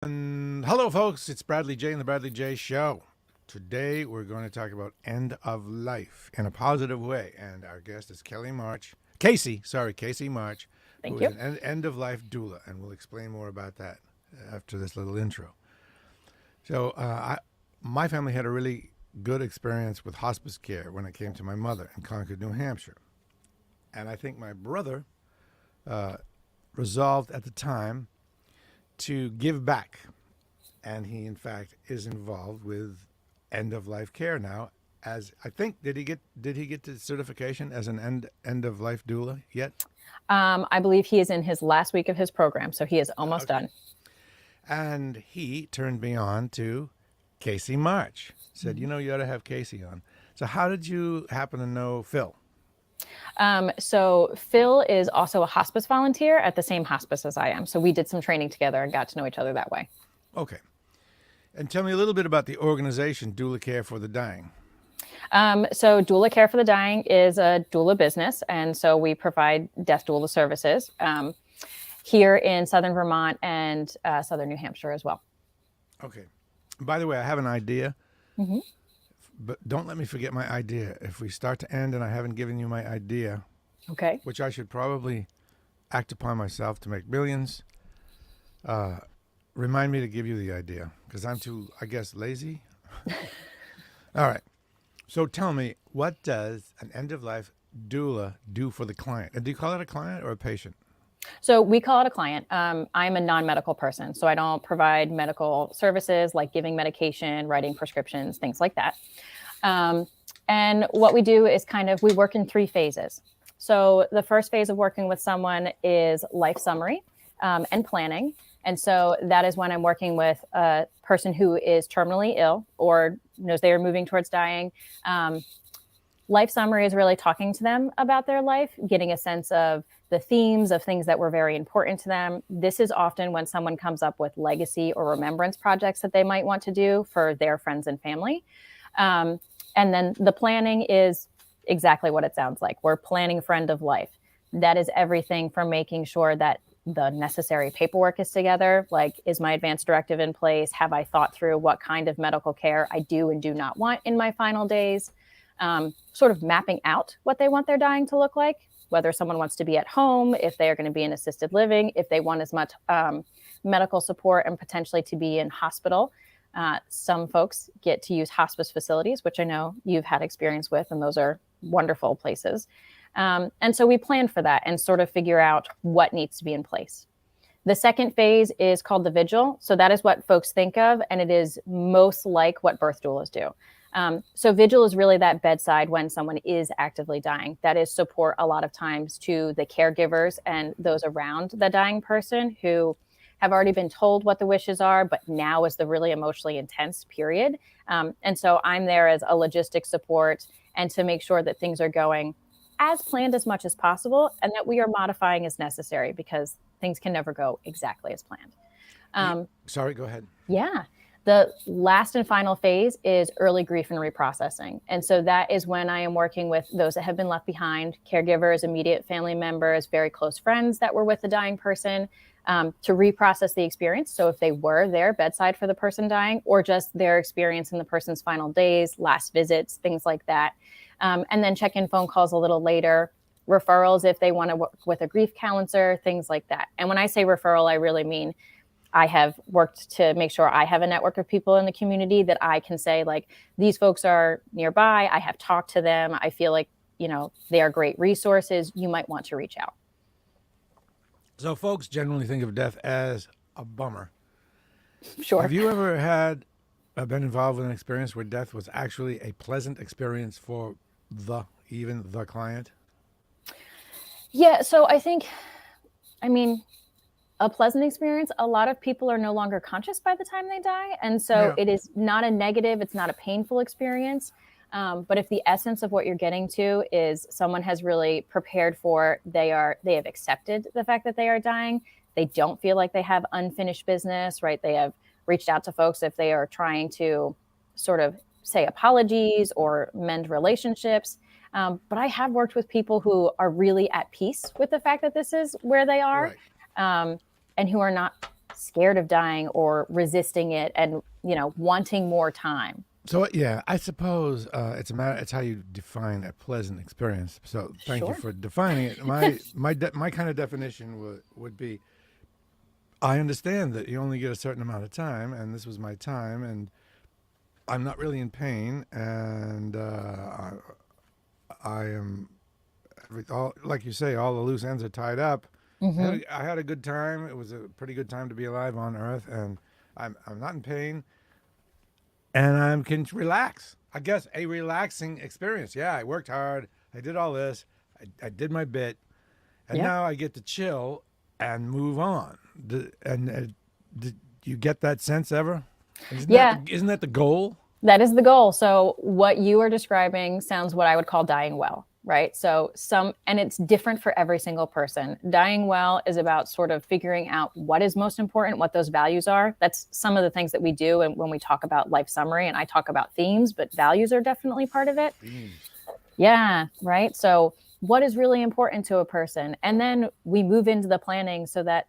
And hello, folks. It's Bradley J. and the Bradley J. Show. Today, we're going to talk about end of life in a positive way. And our guest is Kasey March, who Thank is you. an end of life doula. And we'll explain more about that after this little intro. My family had a really good experience with hospice care when it came to my mother in Concord, New Hampshire. And I think my brother resolved at the time to give back. And he, in fact, is involved with end of life care now. As I think, did he get the certification as an end of life doula yet? I believe he is in his last week of his program, so he is almost Okay. done. And he turned me on to Kasey March. Said, you ought to have Kasey on. So how did you happen to know Phil? So Phil is also a hospice volunteer at the same hospice as I am. So we did some training together and got to know each other that way. Okay. And tell me a little bit about the organization, Doula Care for the Dying. So Doula Care for the Dying is a doula business. And so we provide death doula services here in Southern Vermont and Southern New Hampshire as well. Okay. By the way, I have an idea, Mm-hmm. but don't let me forget my idea. If we start to end and I haven't given you my idea, Okay. which I should probably act upon myself to make millions, remind me to give you the idea because I'm too, I guess, lazy. All right. So tell me, what does an end of life doula do for the client? And do you call it a client or a patient? So we call it a client. I'm a non-medical person, so I don't provide medical services like giving medication, writing prescriptions, things like that. Um, and what we do is we work in three phases. So the first phase of working with someone is life summary and planning. And so that is when I'm working with a person who is terminally ill or knows they are moving towards dying. Life summary is really talking to them about their life, getting a sense of the themes of things that were very important to them. This is often when someone comes up with legacy or remembrance projects that they might want to do for their friends and family. And then the planning is exactly what it sounds like. We're planning friend of life. That is everything from making sure that the necessary paperwork is together. Like, is my advance directive in place? Have I thought through what kind of medical care I do and do not want in my final days? Sort of mapping out what they want their dying to look like, whether someone wants to be at home, if they are going to be in assisted living, if they want as much medical support and potentially to be in hospital. Some folks get to use hospice facilities, which I know you've had experience with, and those are wonderful places. And so we plan for that and sort of figure out what needs to be in place. The second phase is called the vigil. So that is what folks think of, and it is most like what birth doulas do. So vigil is really that bedside when someone is actively dying. That is support a lot of times to the caregivers and those around the dying person who have already been told what the wishes are, but now is the really emotionally intense period. And so I'm there as a logistic support and to make sure that things are going as planned as much as possible and that we are modifying as necessary because things can never go exactly as planned. Sorry, go ahead. Yeah. The last and final phase is early grief and reprocessing. And so that is when I am working with those that have been left behind, caregivers, immediate family members, very close friends that were with the dying person, to reprocess the experience. So if they were there bedside for the person dying, or just their experience in the person's final days, last visits, things like that. And then check-in phone calls a little later, referrals if they want to work with a grief counselor, things like that. And when I say referral, I really mean I have worked to make sure I have a network of people in the community that I can say, like, these folks are nearby. I have talked to them. I feel like, they are great resources. You might want to reach out. So folks generally think of death as a bummer. Sure. Have you ever been involved with an experience where death was actually a pleasant experience for even the client? Yeah. So a pleasant experience. A lot of people are no longer conscious by the time they die. And so Yeah. it is not a negative, it's not a painful experience. But if the essence of what you're getting to is someone has really prepared for, they have accepted the fact that they are dying. They don't feel like they have unfinished business, right? They have reached out to folks if they are trying to sort of say apologies or mend relationships. But I have worked with people who are really at peace with the fact that this is where they are. Right. And who are not scared of dying or resisting it and, wanting more time. So yeah, I suppose it's a matter. It's how you define a pleasant experience. So thank you Sure. for defining it. My kind of definition would be: I understand that you only get a certain amount of time, and this was my time, and I'm not really in pain, and I am, all like you say, all the loose ends are tied up. Hmm. I had a good time. It was a pretty good time to be alive on Earth, and I'm not in pain, and I can relax. I guess a relaxing experience. Yeah, I worked hard. I did all this. I did my bit, and Yeah. now I get to chill and move on. Did you get that sense ever? Yeah. Isn't that the goal? That is the goal. So what you are describing sounds what I would call dying well, right? So and it's different for every single person. Dying well is about sort of figuring out what is most important, what those values are. That's some of the things that we do. And when we talk about life summary, and I talk about themes, but values are definitely part of it. Yeah, right. So what is really important to a person? And then we move into the planning so that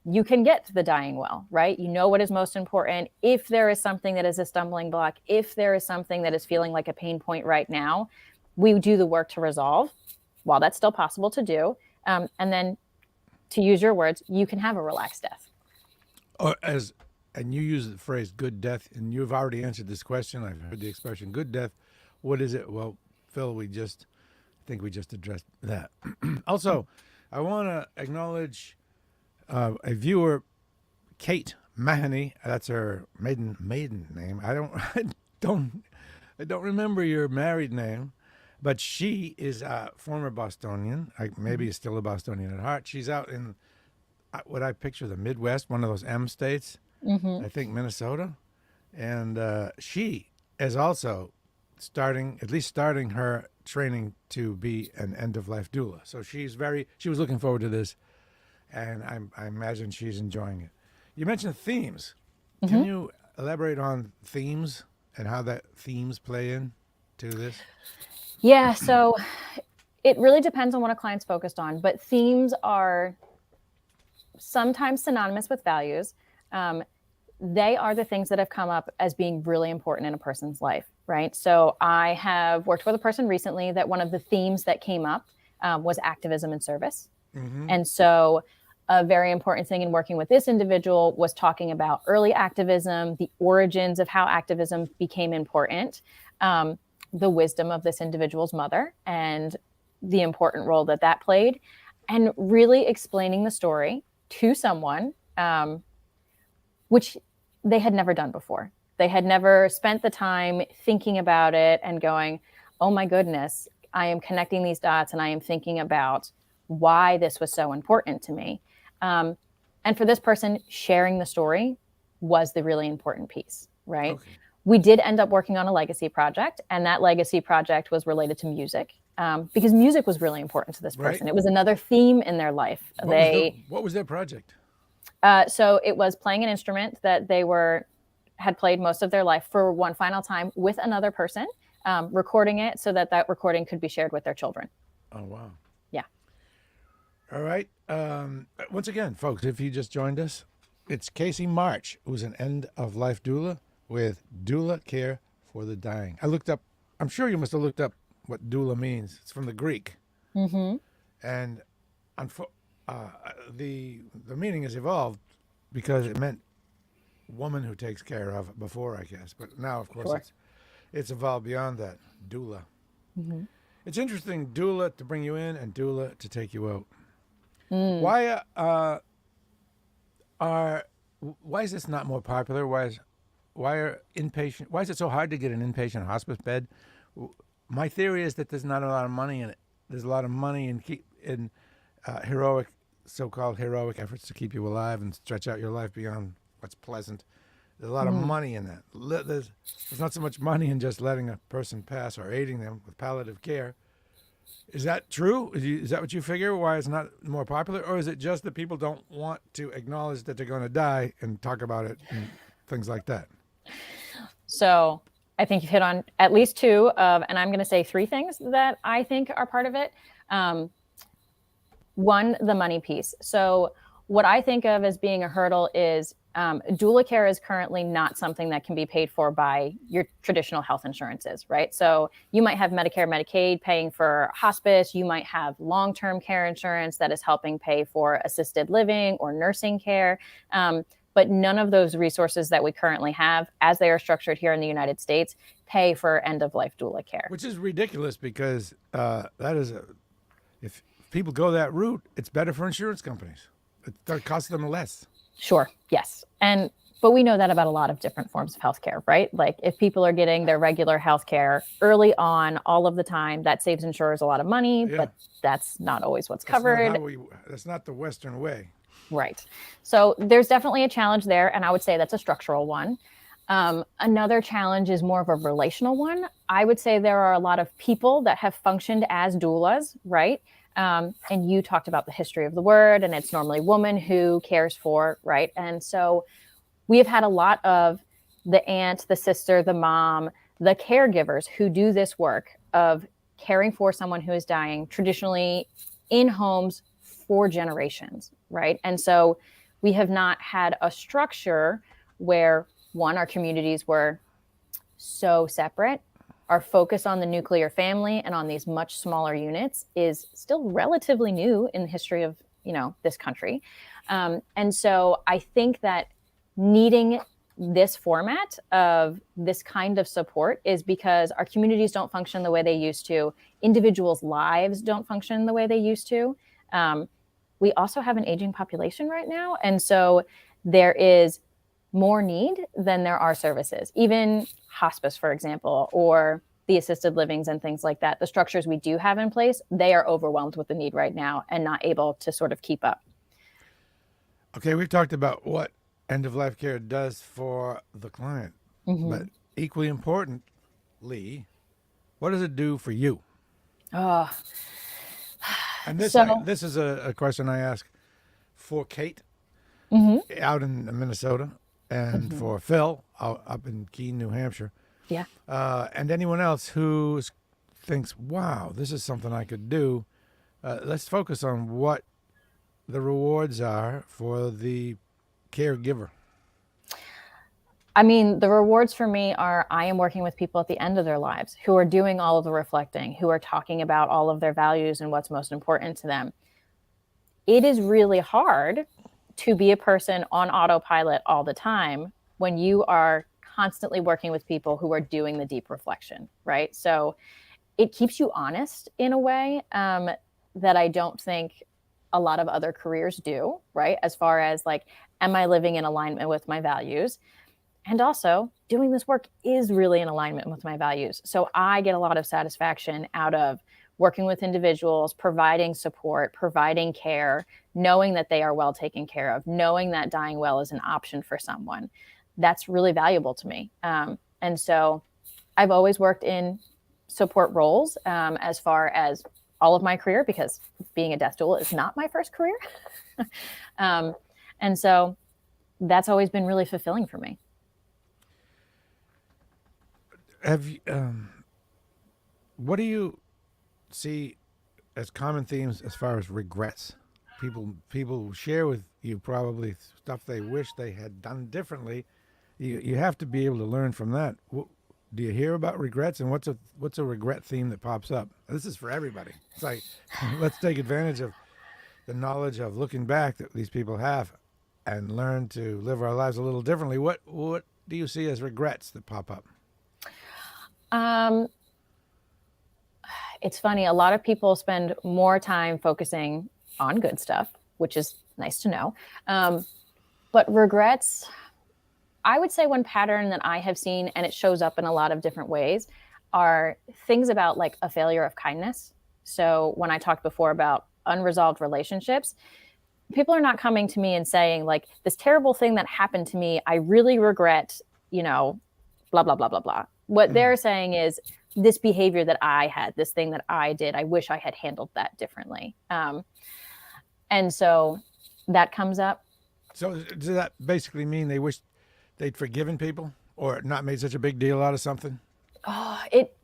you can get to the dying well, right? You know what is most important. If there is something that is a stumbling block, if there is something that is feeling like a pain point right now, we do the work to resolve while that's still possible to do. And then, to use your words, you can have a relaxed death. And you use the phrase "good death," and you've already answered this question. I've heard the expression "good death." What is it? Well, Phil, I think we just addressed that. Also, I want to acknowledge a viewer, Kate Mahoney. That's her maiden name. I don't remember your married name, but she is a former Bostonian. Maybe is still a Bostonian at heart. She's out in what I picture the Midwest, one of those M states. I think Minnesota, and she is also starting her training to be an end-of-life doula. So she was looking forward to this, and I imagine she's enjoying it. You mentioned themes. Can you elaborate on themes and how that themes play in to this? Yeah, so it really depends on what a client's focused on, but themes are sometimes synonymous with values. They are the things that have come up as being really important in a person's life, right? So I have worked with a person recently that one of the themes that came up was activism and service. And so a very important thing in working with this individual was talking about early activism, the origins of how activism became important, the wisdom of this individual's mother, and the important role that that played, and really explaining the story to someone, which they had never done before. They had never spent the time thinking about it and going, oh my goodness, I am connecting these dots and I am thinking about why this was so important to me. And for this person, sharing the story was the really important piece, right? Okay. We did end up working on a legacy project, and that legacy project was related to music, because music was really important to this person. Right. It was another theme in their life. What was their project? So it was playing an instrument that they had played most of their life for one final time with another person, recording it so that recording could be shared with their children. Oh, wow. Yeah. All right. Once again, folks, if you just joined us, it's Kasey March, who's an end-of-life doula with Doula Care for the Dying. I'm sure you must have looked up what doula means. It's from the Greek. And the meaning has evolved because it meant woman who takes care of before, I guess. But now, of course, Sure. it's evolved beyond that. Doula. It's interesting, doula to bring you in and doula to take you out. Why is this not more popular? Why is it so hard to get an inpatient hospice bed? My theory is that there's not a lot of money in it. There's a lot of money in so-called heroic efforts to keep you alive and stretch out your life beyond what's pleasant. There's a lot of money in that. There's not so much money in just letting a person pass or aiding them with palliative care. Is that true? Is that what you figure? Why it's not more popular? Or is it just that people don't want to acknowledge that they're going to die and talk about it and things like that? So I think you've hit on at least two and I'm going to say three things that I think are part of it. One, the money piece. So what I think of as being a hurdle is doula care is currently not something that can be paid for by your traditional health insurances, right? So you might have Medicare, Medicaid paying for hospice. You might have long-term care insurance that is helping pay for assisted living or nursing care. But none of those resources that we currently have, as they are structured here in the United States, pay for end-of-life doula care. Which is ridiculous because if people go that route, it's better for insurance companies. It costs them less. Sure. Yes. But we know that about a lot of different forms of healthcare, right? Like if people are getting their regular healthcare early on, all of the time, that saves insurers a lot of money, but that's not always what's covered. That's not the Western way. Right. So there's definitely a challenge there. And I would say that's a structural one. Another challenge is more of a relational one. I would say there are a lot of people that have functioned as doulas, right? And you talked about the history of the word, and it's normally woman who cares for, right? And so we have had a lot of the aunt, the sister, the mom, the caregivers who do this work of caring for someone who is dying, traditionally in homes for generations, right? And so we have not had a structure where, one, our communities were so separate. Our focus on the nuclear family and on these much smaller units is still relatively new in the history of, this country. And so I think that needing this format of this kind of support is because our communities don't function the way they used to. Individuals' lives don't function the way they used to. We also have an aging population right now. And so there is more need than there are services. Even hospice, for example, or the assisted livings and things like that, the structures we do have in place, they are overwhelmed with the need right now and not able to sort of keep up. Okay, we've talked about what end-of-life care does for the client, but equally importantly, what does it do for you? Oh, And this is a question I ask for Kate out in Minnesota, and for Phil up in Keene, New Hampshire. Yeah. And anyone else who thinks, wow, this is something I could do. Let's focus on what the rewards are for the caregiver. I mean, the rewards for me are I am working with people at the end of their lives who are doing all of the reflecting, who are talking about all of their values and what's most important to them. It is really hard to be a person on autopilot all the time when you are constantly working with people who are doing the deep reflection, right? So it keeps you honest in a way that I don't think a lot of other careers do, right? As far as like, am I living in alignment with my values? And also, doing this work is really in alignment with my values. So I get a lot of satisfaction out of working with individuals, providing support, providing care, knowing that they are well taken care of, knowing that dying well is an option for someone. That's really valuable to me. And so I've always worked in support roles as far as all of my career, because being a death doula is not my first career. And so that's always been really fulfilling for me. Have you, what do you see as common themes as far as regrets? People share with you probably stuff they wish they had done differently. You have to be able to learn from that. Do you hear about regrets, and what's a regret theme that pops up? This is for everybody. It's like, let's take advantage of the knowledge of looking back that these people have and learn to live our lives a little differently. What do you see as regrets that pop up? It's funny. A lot of people spend more time focusing on good stuff, which is nice to know. But regrets, I would say one pattern that I have seen, and it shows up in a lot of different ways, are things about like a failure of kindness. So when I talked before about unresolved relationships, people are not coming to me and saying like, this terrible thing that happened to me, I really regret, blah, blah, blah, blah, blah. What they're saying is this behavior that I had, this thing that I did, I wish I had handled that differently. And so that comes up. So does that basically mean they wish they'd forgiven people or not made such a big deal out of something? Oh, it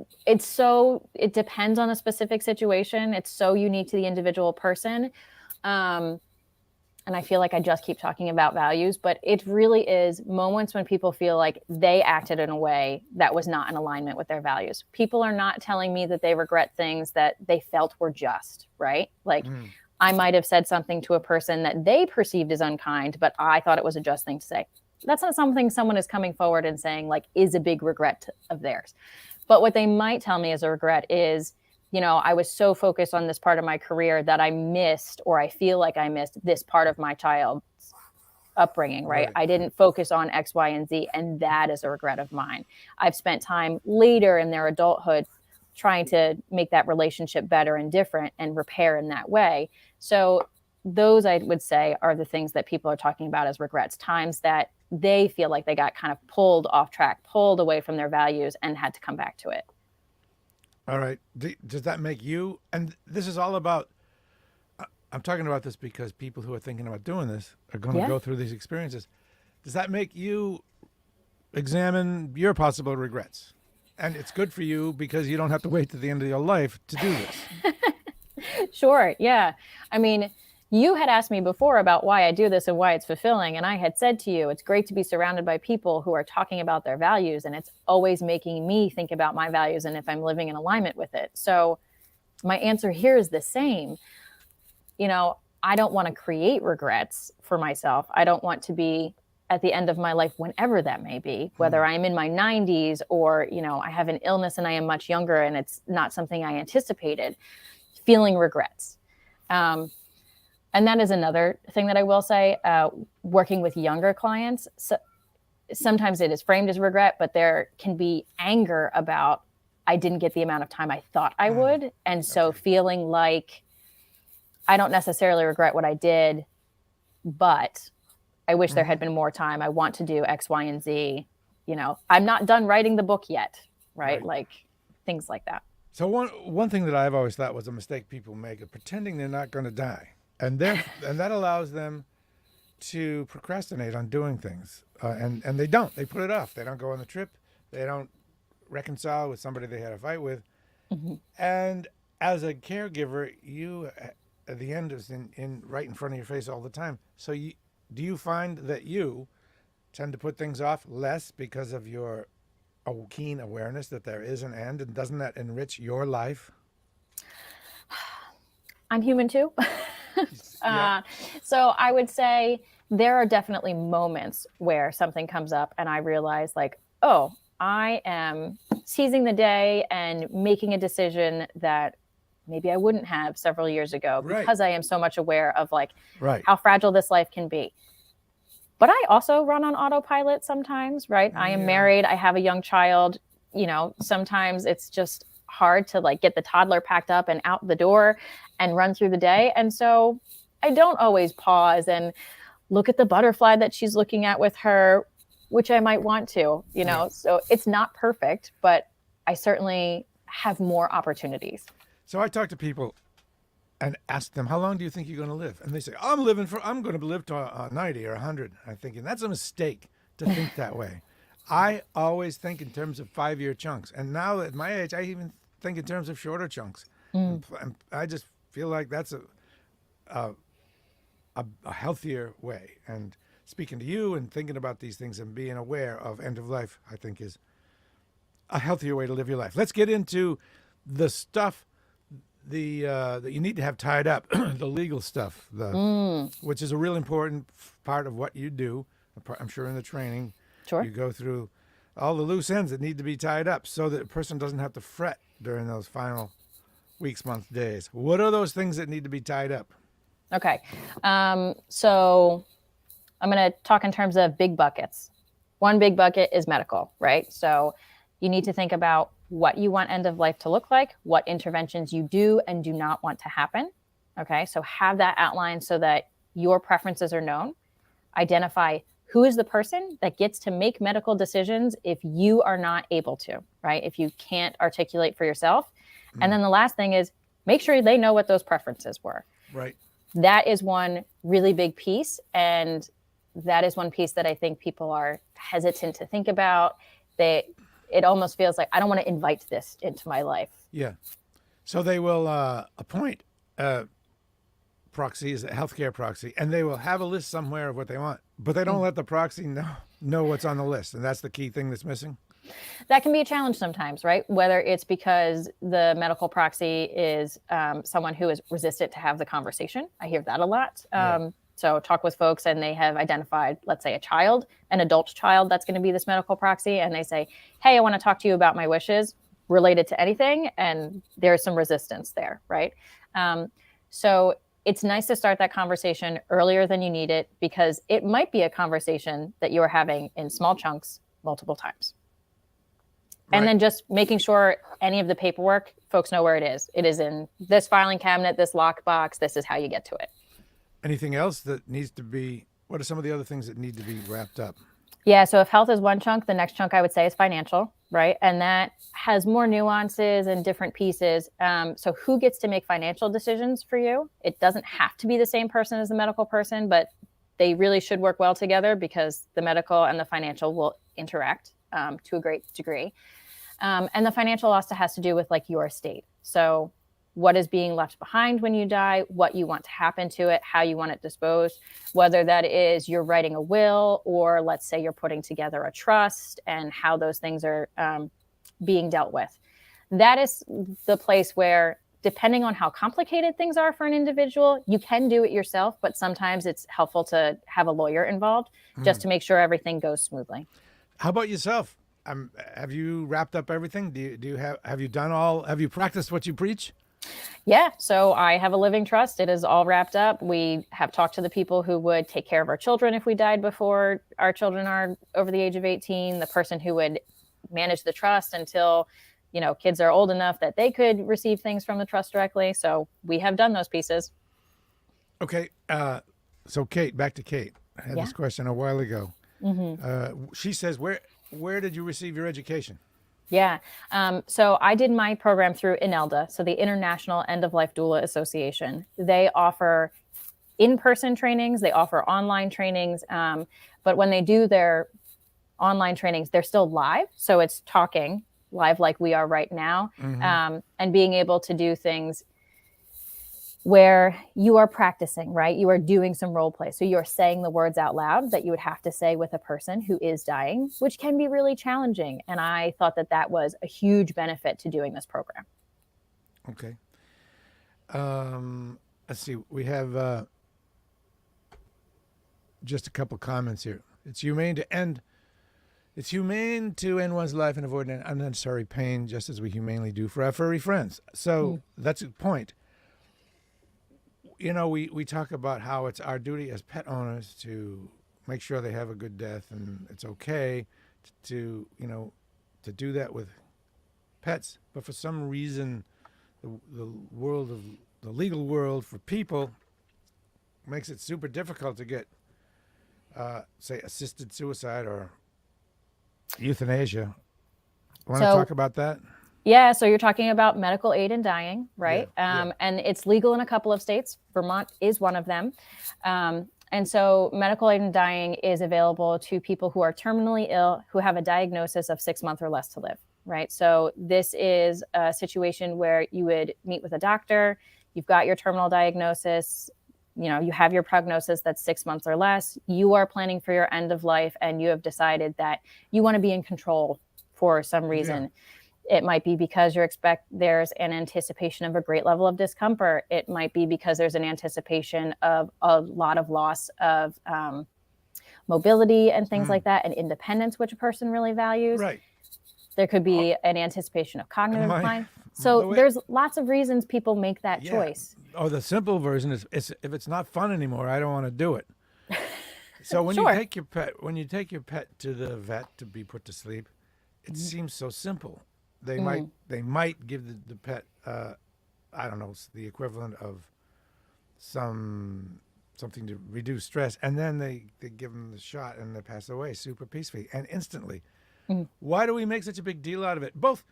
depends on a specific situation. It's so unique to the individual person. and I feel like I just keep talking about values, but it really is moments when people feel like they acted in a way that was not in alignment with their values. People are not telling me that they regret things that they felt were just, right? Like I might have said something to a person that they perceived as unkind, but I thought it was a just thing to say. That's not something someone is coming forward and saying like is a big regret of theirs. But what they might tell me as a regret is, you know, I was so focused on this part of my career that I missed, or I feel like I missed this part of my child's upbringing, right? I didn't focus on X, Y, and Z, and that is a regret of mine. I've spent time later in their adulthood trying to make that relationship better and different and repair in that way. So those, I would say, are the things that people are talking about as regrets, times that they feel like they got kind of pulled off track, pulled away from their values, and had to come back to it. All right. Does that make you, and this is all about, I'm talking about this because people who are thinking about doing this are going to go through these experiences. Does that make you examine your possible regrets? And it's good for you because you don't have to wait to the end of your life to do this. Sure. Yeah. I mean, you had asked me before about why I do this and why it's fulfilling. And I had said to you, it's great to be surrounded by people who are talking about their values. And it's always making me think about my values and if I'm living in alignment with it. So my answer here is the same. You know, I don't want to create regrets for myself. I don't want to be at the end of my life, whenever that may be, whether I'm in my 90s or, you know, I have an illness and I am much younger and it's not something I anticipated, feeling regrets. And that is another thing that I will say, working with younger clients, so sometimes it is framed as regret, but there can be anger about, I didn't get the amount of time I thought I would. And so feeling like I don't necessarily regret what I did, but I wish there had been more time. I want to do X, Y, and Z. You know, I'm not done writing the book yet, right? Like things like that. So one thing that I've always thought was a mistake people make is pretending they're not going to die. And that allows them to procrastinate on doing things. And they don't. They put it off. They don't go on the trip. They don't reconcile with somebody they had a fight with. And as a caregiver, you, at the end, is in right in front of your face all the time. So do you find that you tend to put things off less because of your keen awareness that there is an end? And doesn't that enrich your life? I'm human too. So I would say there are definitely moments where something comes up and I realize like, oh, I am seizing the day and making a decision that maybe I wouldn't have several years ago because I am so much aware of like how fragile this life can be. But I also run on autopilot sometimes, right? I am married. I have a young child. You know, sometimes it's just hard to like get the toddler packed up and out the door and run through the day. And so I don't always pause and look at the butterfly that she's looking at with her, which I might want to, you know, so it's not perfect, but I certainly have more opportunities. So I talk to people and ask them, how long do you think you're going to live? And they say, I'm going to live to 90 or 100. I'm thinking that's a mistake to think that way. I always think in terms of 5-year chunks. And now at my age, I even think in terms of shorter chunks. And I just feel like that's a healthier way. And speaking to you and thinking about these things and being aware of end of life, I think is a healthier way to live your life. Let's get into the stuff that you need to have tied up, the legal stuff, which is a real important part of what you do. I'm sure in the training, you go through all the loose ends that need to be tied up so that a person doesn't have to fret during those final weeks, months, days. What are those things that need to be tied up? Okay. So I'm going to talk in terms of big buckets. One big bucket is medical, right? So you need to think about what you want end of life to look like, what interventions you do and do not want to happen. Okay. So have that outlined so that your preferences are known. Identify who is the person that gets to make medical decisions if you are not able to, right? If you can't articulate for yourself. And then the last thing is make sure they know what those preferences were. Right. That is one really big piece. And that is one piece that I think people are hesitant to think about. It almost feels like I don't want to invite this into my life. Yeah. So they will appoint proxy is a healthcare proxy, and they will have a list somewhere of what they want, but they don't let the proxy know what's on the list, and that's the key thing that's missing. That can be a challenge sometimes, right? Whether it's because the medical proxy is someone who is resistant to have the conversation. I hear that a lot. So talk with folks and they have identified, let's say, a child, an adult child that's going to be this medical proxy. And they say, hey, I want to talk to you about my wishes related to anything. And there's some resistance there, right? So it's nice to start that conversation earlier than you need it, because it might be a conversation that you are having in small chunks multiple times. Right. And then just making sure any of the paperwork, folks know where it is. It is in this filing cabinet, this lockbox. This is how you get to it. Anything else that needs to be, what are some of the other things that need to be wrapped up? Yeah, so if health is one chunk, the next chunk I would say is financial, right? And that has more nuances and different pieces. So who gets to make financial decisions for you? It doesn't have to be the same person as the medical person, but they really should work well together, because the medical and the financial will interact to a great degree. And the financial also has to do with like your estate. So what is being left behind when you die, what you want to happen to it, how you want it disposed, whether that is you're writing a will, or let's say you're putting together a trust, and how those things are being dealt with. That is the place where, depending on how complicated things are for an individual, you can do it yourself, but sometimes it's helpful to have a lawyer involved just to make sure everything goes smoothly. How about yourself? Have you wrapped up everything? Have you practiced what you preach? Yeah, so I have a living trust. It is all wrapped up. We have talked to the people who would take care of our children if we died before our children are over the age of 18, the person who would manage the trust until, kids are old enough that they could receive things from the trust directly. So we have done those pieces. Okay, so Kate, back to Kate. I had this question a while ago. She says, where did you receive your education? Yeah. So I did my program through INELDA, so the International End of Life Doula Association. They offer in-person trainings, they offer online trainings, but when they do their online trainings, they're still live. So it's talking live like we are right now, and being able to do things where you are practicing, right? You are doing some role play. So you're saying the words out loud that you would have to say with a person who is dying, which can be really challenging. And I thought that that was a huge benefit to doing this program. Okay. Let's see. We have just a couple comments here. It's humane to end one's life and avoid unnecessary pain, just as we humanely do for our furry friends. So that's the point. We talk about how it's our duty as pet owners to make sure they have a good death, and it's okay to do that with pets. But for some reason, the legal world for people makes it super difficult to get, say, assisted suicide or euthanasia. Want to talk about that? Yeah, so you're talking about medical aid in dying, right? Yeah. And it's legal in a couple of states. Vermont is one of them. And so medical aid in dying is available to people who are terminally ill, who have a diagnosis of 6 months or less to live, right? So this is a situation where you would meet with a doctor, you've got your terminal diagnosis, you have your prognosis that's 6 months or less, you are planning for your end of life, and you have decided that you want to be in control for some reason. Yeah. It might be because there's an anticipation of a great level of discomfort. It might be because there's an anticipation of a lot of loss of mobility and things like that, and independence, which a person really values. Right. There could be an anticipation of cognitive decline. So there's lots of reasons people make that choice. Oh, the simple version is if it's not fun anymore, I don't want to do it. So when you take your pet to the vet to be put to sleep, it seems so simple. They might give the pet I don't know, the equivalent of something to reduce stress, and then they give them the shot and they pass away super peacefully and instantly. Why do we make such a big deal out of it? Both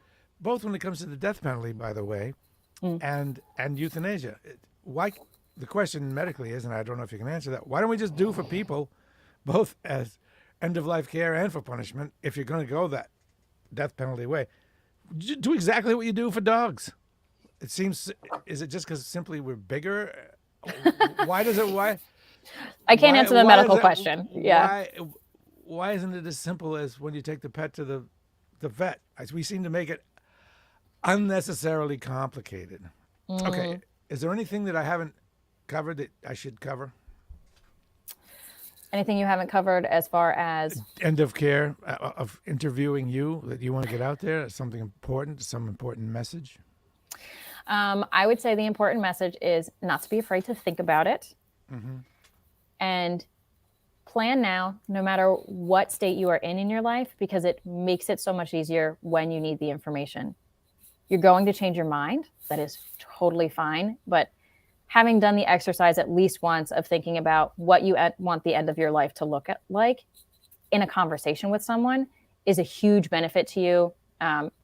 when it comes to the death penalty, by the way, and euthanasia. Why? The question medically is, and I don't know if you can answer that, why don't we just do for people, both as end-of-life care and for punishment, if you're going to go that death penalty way, do exactly what you do for dogs? It seems, is it just because simply we're bigger, Why does it? Why? I can't answer the Why medical is it, question. Yeah. Why isn't it as simple as when you take the pet to the vet? We seem to make it unnecessarily complicated. Okay, is there anything that I haven't covered that I should cover? Anything you haven't covered as far as End of care of interviewing you that you want to get out there? Something important, some important message? I would say the important message is not to be afraid to think about it and plan now, no matter what state you are in your life, because it makes it so much easier when you need the information. You're going to change your mind. That is totally fine. But having done the exercise at least once of thinking about what you want the end of your life to look like in a conversation with someone is a huge benefit to you.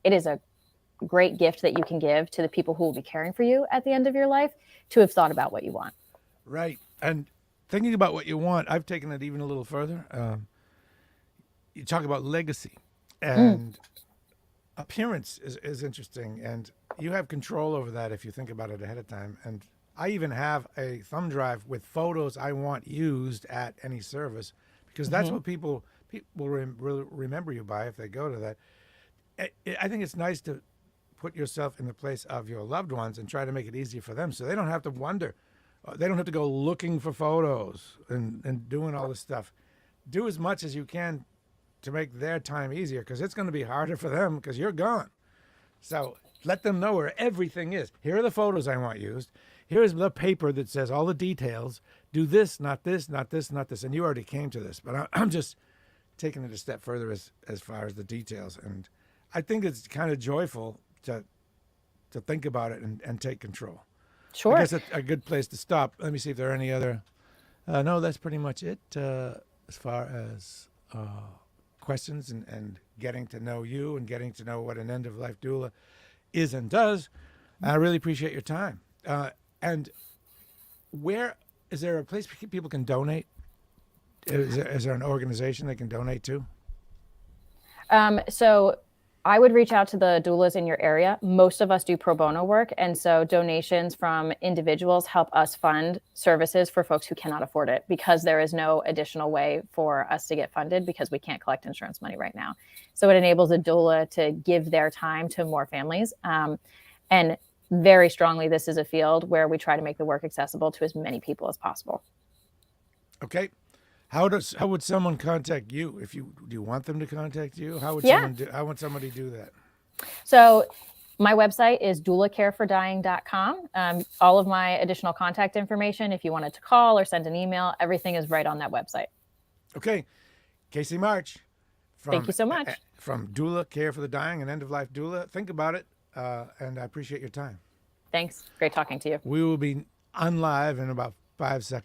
It is a great gift that you can give to the people who will be caring for you at the end of your life to have thought about what you want. Right. And thinking about what you want, I've taken it even a little further. You talk about legacy and appearance is interesting, and you have control over that if you think about it ahead of time. And I even have a thumb drive with photos I want used at any service, because that's what people will remember you by if they go to that. I think it's nice to put yourself in the place of your loved ones and try to make it easier for them so they don't have to wonder. They don't have to go looking for photos and doing all this stuff. Do as much as you can to make their time easier, because it's going to be harder for them because you're gone. So let them know where everything is. Here are the photos I want used. Here's the paper that says all the details. Do this, not this, not this, not this. And you already came to this, but I'm just taking it a step further as far as the details. And I think it's kind of joyful to think about it and take control. Sure. I guess it's a good place to stop. Let me see if there are any other. No, that's pretty much it as far as questions and getting to know you and getting to know what an end-of-life doula is and does. I really appreciate your time. And where is there a place people can donate? Is there an organization they can donate to? So I would reach out to the doulas in your area. Most of us do pro bono work. And so donations from individuals help us fund services for folks who cannot afford it, because there is no additional way for us to get funded because we can't collect insurance money right now. So it enables a doula to give their time to more families. And very strongly, this is a field where we try to make the work accessible to as many people as possible. Okay. How would someone contact you? Do you want them to contact you? How would somebody do that? So my website is doulacarefordying.com. All of my additional contact information, if you wanted to call or send an email, everything is right on that website. Okay. Kasey March. Thank you so much. From Doula Care for the Dying and End of Life Doula. Think about it, and I appreciate your time. Thanks. Great talking to you. We will be on live in about 5 seconds.